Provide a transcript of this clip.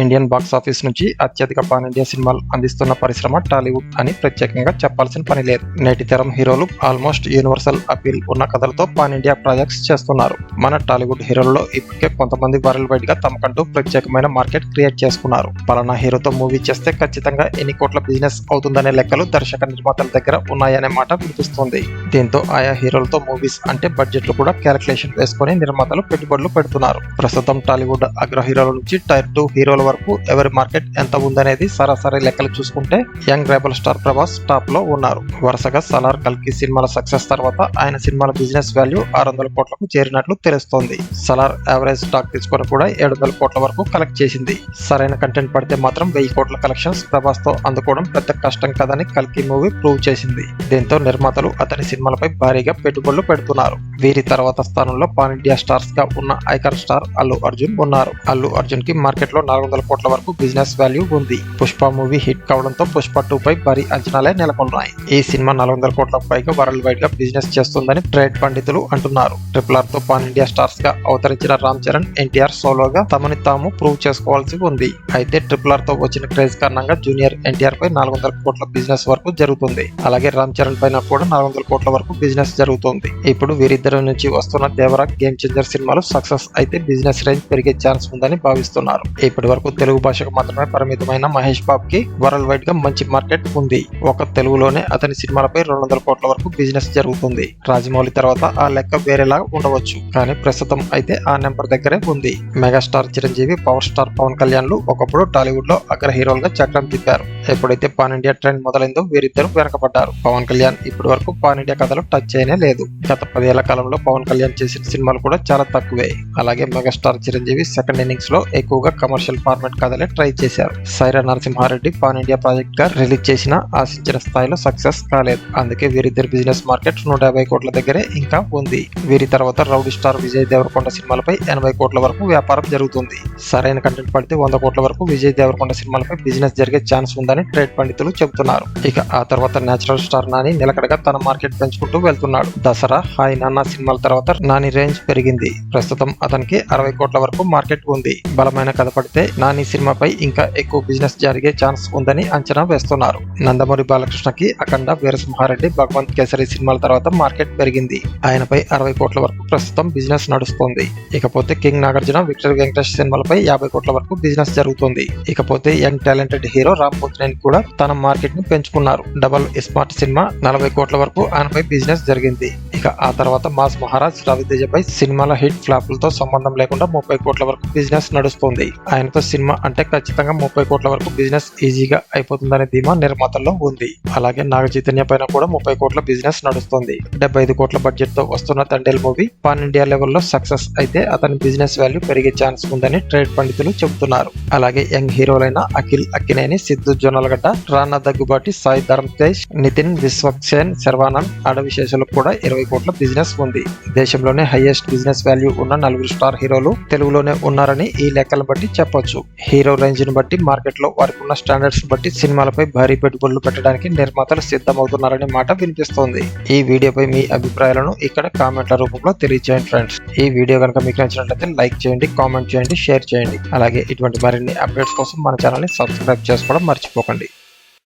Indian box office నుంచి అత్యధిక pan India సినిమాలు అందిస్తున్న పరిశ్రమ టాలీవుడ్ అని ప్రత్యేకంగా చెప్పాల్సిన పని లేదు. నేటి తరం హీరోలు ఆల్మోస్ట్ యూనివర్సల్ అపీల్ ఉన్న కథలతో పాన్ ఇండియా ప్రాజెక్ట్స్ చేస్తున్నారు. మన టాలీవుడ్ హీరోల్లో ఇప్పటికే కొంతమంది వరల్డ్ వైడ్ గా తమకంటూ ప్రత్యేకమైన మార్కెట్ క్రియేట్ చేసుకున్నారు. పలానా హీరోతో మూవీ చేస్తే ఖచ్చితంగా ఎన్ని కోట్ల బిజినెస్ అవుతుందనే లెక్కలు దర్శక నిర్మాతల దగ్గర ఉన్నాయనే మాట వినిపిస్తుంది. దీంతో ఆయా హీరోలతో మూవీస్ అంటే బడ్జెట్లు కూడా క్యాలిక్యులేషన్ వేసుకుని నిర్మాతలు పెట్టుబడులు పెడుతున్నారు. ప్రస్తుతం టాలీవుడ్ అగ్ర హీరోల నుంచి టైర్ 2 హీరోల వరకు ఎవరి మార్కెట్ ఎంత ఉందనేది సరాసరి లెక్కలు చూసుకుంటే young rebel star Prabhas top లో ఉన్నారు. వరుసగా సలార్, కల్కి సినిమాల సక్సెస్ తర్వాత ఆయన సినిమాల బిజినెస్ వాల్యూ 600 కోట్లకు చేరినట్లు తెలుస్తోంది. సలార్ యావరేజ్ స్టాక్ తీసుకొని కూడా 700 కోట్ల వరకు కలెక్ట్ చేసింది. సరైన కంటెంట్ పడితే మాత్రం 1000 కోట్ల కలెక్షన్స్ ప్రభాస్ తో అందుకోవడం పెద్ద కష్టం కదని కల్కి మూవీ ప్రూవ్ చేసింది. దీంతో నిర్మాతలు అతని సినిమాలపై భారీగా పెట్టుబడులు పెడుతున్నారు. వీరి తర్వాత స్థానంలో పాన్ ఇండియా స్టార్స్ గా ఉన్న ఐకాన్ స్టార్ అల్లు అర్జున్ ఉన్నారు. అల్లు అర్జున్ కి మార్కెట్ లో 400 కోట్ల వరకు బిజినెస్ వాల్యూ ఉంది. పుష్ప మూవీ హిట్ కావడంతో పుష్ప 2 పై భారీ అంచనాలే నెలకొన్నాయి. ఈ సినిమా 400 కోట్లకు పైగా వరల్డ్ వైడ్ గా బిజినెస్ చేస్తుందని ట్రేడ్ పండితులు అంటున్నారు. RRR తో పాన్ ఇండియా స్టార్స్ గా అవతరించిన రామ్ చరణ్, ఎన్టీఆర్ సోలోగా తమని తాము ప్రూవ్ చేసుకోవాల్సి ఉంది. అయితే RRR తో వచ్చిన క్రేజ్ కారణంగా జూనియర్ ఎన్టీఆర్ పై 400 కోట్ల బిజినెస్ వరకు జరుగుతుంది. అలాగే రామ్ చరణ్ పైన కూడా 400 కోట్ల వరకు బిజినెస్ జరుగుతుంది. ఇప్పుడు వీరిద్దరి నుంచి వస్తున్న దేవరా, గేమ్ చేంజర్ సినిమాలు సక్సెస్ అయితే బిజినెస్ రేంజ్ పెరిగే ఛాన్స్ ఉందని భావిస్తున్నారు. ఇప్పటి వరకు తెలుగు భాషకు మాత్రమే పరిమితమైన మహేష్ బాబు కి వరల్డ్ వైడ్ గా మంచి మార్కెట్ ఉంది. ఒక తెలుగులోనే అతని సినిమాలపై 200 కోట్ల వరకు బిజినెస్ జరుగుతుంది. రాజమౌళి తర్వాత ఆ లెక్క వేరేలా ఉండవచ్చు, కానీ ప్రస్తుతం అయితే ఆ నెంబర్ దగ్గరే ఉంది. Megastar Chiranjeevi, power star Pavan Kalyan లు ఒకప్పుడు టాలీవుడ్ లో అగ్ర హీరోలుగా చక్రం తిప్పారు. ఎప్పుడైతే పాన్ ఇండియా ట్రెండ్ మొదలైందో వీరిద్దరు వెనకబడ్డారు. పవన్ కళ్యాణ్ ఇప్పటి వరకు పాన్ ఇండియా కథలు టచ్ చేయనే లేదు. గత 10 ఏళ్ల కాలంలో పవన్ కళ్యాణ్ చేసిన సినిమాలు కూడా చాలా తక్కువే. అలాగే మెగాస్టార్ చిరంజీవి సెకండ్ ఇన్నింగ్స్ లో ఎక్కువగా కమర్షియల్ ఫార్మాట్ కథలే ట్రై చేశారు. Sye Raa Narasimha Reddy pan India project గా రిలీజ్ చేసిన ఆశించిన స్థాయిలో సక్సెస్ కాలేదు. అందుకే వీరిద్దరి బిజినెస్ మార్కెట్ 150 కోట్ల దగ్గరే ఇంకా ఉంది. వీరి తర్వాత రౌడీ స్టార్ విజయ్ దేవరకొండ సినిమాలపై 80 కోట్ల వరకు వ్యాపారం జరుగుతుంది. సరైన కంటెంట్ పడితే 100 కోట్ల వరకు విజయ్ దేవరకొండ సినిమాలపై బిజినెస్ జరిగే ఛాన్స్ ఉందని ట్రేడ్ పండితులు చెబుతున్నారు. ఇక ఆ తర్వాత నేచురల్ స్టార్ నాని నిలకడగా తన మార్కెట్ పెంచుకుంటూ వెళ్తున్నాడు. దసరా, హాయ్ నాన్న సినిమాల తర్వాత నాని రేంజ్ పెరిగింది. ప్రస్తుతం అతనికి 60 కోట్ల వరకు మార్కెట్ ఉంది. బలమైన కథ పడితే నాని సినిమాపై ఇంకా ఎక్కువ బిజినెస్ జరిగే ఛాన్స్ ఉందని అంచనా వేస్తున్నారు. నందమూరి బాలకృష్ణకి అఖండ, వీరసింహారెడ్డి, భగవంత్ కేసరి సినిమాల తర్వాత మార్కెట్ పెరిగింది. ఆయనపై 60 కోట్ల వరకు ప్రస్తుతం బిజినెస్ నడుస్తుంది. ఇకపోతే కింగ్ నాగార్జున, విక్టర్ వెంకటేష్ సినిమాలపై 50 కోట్ల వరకు బిజినెస్ జరుగుతుంది. ఇకపోతే young talented hero Ram Pothineni కూడా తన మార్కెట్ ని పెంచుకున్నారు. డబల్ స్మార్ట్ సినిమా 40 కోట్ల వరకు ఆయనపై బిజినెస్ జరిగింది. ఇక ఆ తర్వాత మాస్ మహారాజ్, రవితేజపై సినిమాల హిట్ ఫ్లాపులతో సంబంధం లేకుండా 30 కోట్ల వరకు బిజినెస్ నడుస్తుంది. ఆయనతో సినిమా అంటే ఖచ్చితంగా 30 కోట్ల వరకు బిజినెస్ ఈజీగా అయిపోతుందనే ధీమా నిర్మాతల్లో ఉంది. అలాగే నాగ చైతన్య పైన కూడా 30 కోట్ల బిజినెస్ నడుస్తుంది. 75 కోట్ల బడ్జెట్ తో వస్తున్న తండేల్ మూవీ పాన్ ఇండియా లెవెల్లో సక్సెస్ అయితే అతని బిజినెస్ వాల్యూ పెరిగే ఛాన్స్ ఉందని ట్రేడ్ పండితులు చెబుతున్నారు. అలాగే యంగ్ హీరోలైన అఖిల్ అక్కినేని, సిద్ధు జొన్నలగడ్డ, రానా దగ్గుబాటి, సాయి ధరమ్ తేజ్, నితిన్ విశ్వక్సేన్, శర్వానంద్, ఆడవిశేషాలకు కూడా 20 కోట్ల బిజినెస్ ఉంది. దేశంలోనే హైయెస్ట్ బిజినెస్ వాల్యూ ఉన్న 4 స్టార్ హీరోలు తెలుగులోనే ఉన్నారని ఈ లెక్కలను బట్టి చెప్పొచ్చు. హీరో రేంజ్ ని బట్టి, మార్కెట్ లో వారికి ఉన్న స్టాండర్డ్స్ బట్టి సినిమాలపై భారీ పెట్టుబడులు పెట్టడానికి నిర్మాతలు సిద్ధమవుతున్నారనే మాట వినిపిస్తోంది. ఈ వీడియోపై మీ అభిప్రాయాలను ఇక్కడ కామెంట్ల రూపంలో తెలియజేయండి ఫ్రెండ్స్. ఈ వీడియో కనుక మీకు నచ్చినట్లయితే లైక్ చేయండి, కామెంట్ చేయండి, షేర్ చేయండి. అలాగే ఇటువంటి మరిన్ని అప్డేట్స్ కోసం మన ఛానల్ ని సబ్స్క్రైబ్ చేసుకోవడం మర్చిపోకండి.